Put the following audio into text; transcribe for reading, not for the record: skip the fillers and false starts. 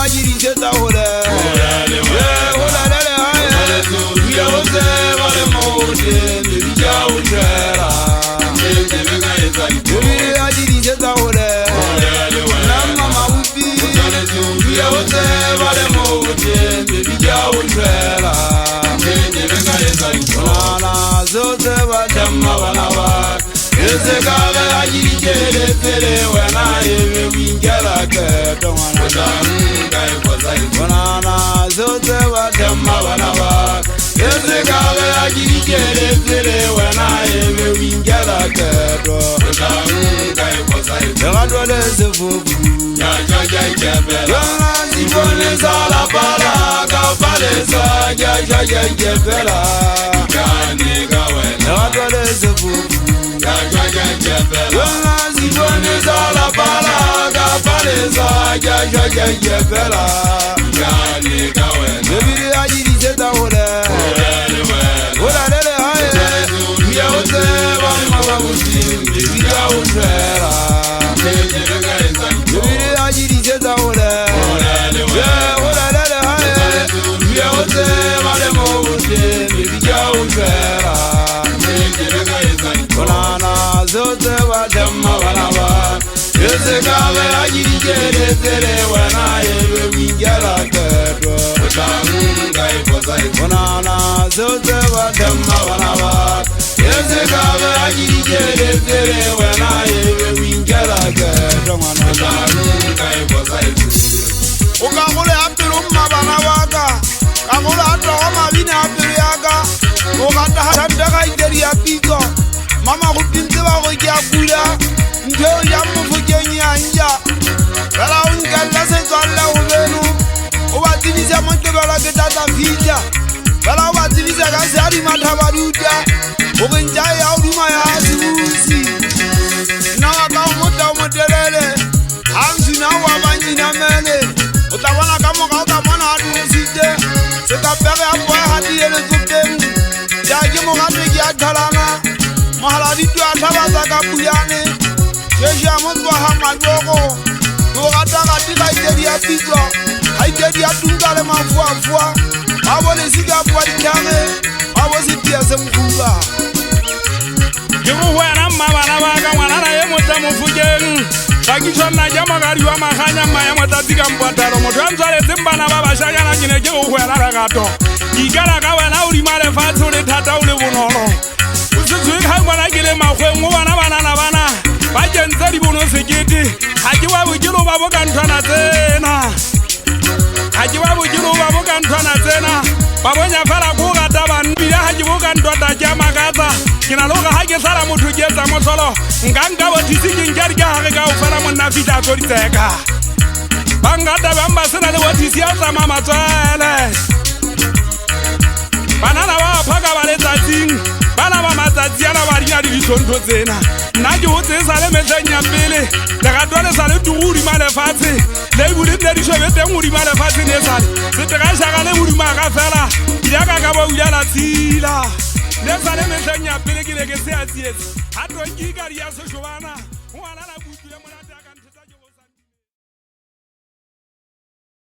ajiri jeta hole hola lele haye ya wote wale moje bija ujera bibiri ajiri jeta hole na mama ubi ya wote wale moje bija ujera na zote wajama wanawa ese kale ajiri jere tere wena ebe wingela keto wana zote wajama wanawa ese kale ajiri jere tere wena ebe wingela keto Egadwale sefufu Yana zibone zala pala Kapale sa jaja jebela Egadwale sefufu Yana zibone zala pala Kapale sa jaja jebela Bebiri ajiri zeta hole Hola lele haye Uya ote wama wabusi Bibira utrera Bibiri ajiri zeta hole Hola lele haye Uya ote wama wabusi Bibira utrera Konana zote wajama wanawa Yese kame ajiri jere tere wena yewe wingela keto Konana zote wajama wanawa Yese kame ajiri jere tere wena yewe wingela keto Ukakule apiru mabana waka Kakule atoka mabine apiru yaka Ukata hatandaka ideri ya piko Mama kupinti wako kia kula Nteo ya mfukenyi anja Kala unkala se zala ubenu Uwa divise mante bala ketata fija Kala uwa divise kasi hadi matabaruja Ukenja ya uduma ya asibusi Na waka umuta umutelele Hamsi na wabanyi na mele Utawana kama kautamana hadi usite Seka peke hapo hadi ele zubemu Jagi mugatu kia talana Mahaladitu atabaza kapuyane Shesha mutwa hamadoko Tukata katika iteri ya pizwa Haiteri ya tungale mafuafua Abo nesika kwa ditame Abo sitiase mkuba Jimu huena mabana waka wanana ye muta mufujeng Takisho na jama kariwa mahanya maya matatika mpataro Mutuanzale zimbana baba shaka na jine jimu huena ragato Igara kawana ulimale fatu ule tata ule bunoro Usuzui kangwana kile mahwe mwana banana bana Bajenzeri buno sekiti Hajiwa bujiru baboka ntwana tena Hajiwa bujiru baboka ntwana tena Babonya fala kuga taban Bila hajibuka ntwata jama kaza Kinaloga hage sala mutu jeza mosolo Nganga watisiki njarga hage ufala mwana fita koriteka Bangata bamba sena le watisi asa mama twele Banana wa paka baleta ting Bana ba matatiana ba ria di tonto tsena nna ke hotse sa le metsenya pele le ga dole sa le tuguri male fatse le bule le di shobete nguri male fatse ne sa se te ga shaka le buri ma ga fela ya ka ba uya la tsila le sa le metsenya pele ke le ke se a tsietse ha to nki ka ria so shobana ngwana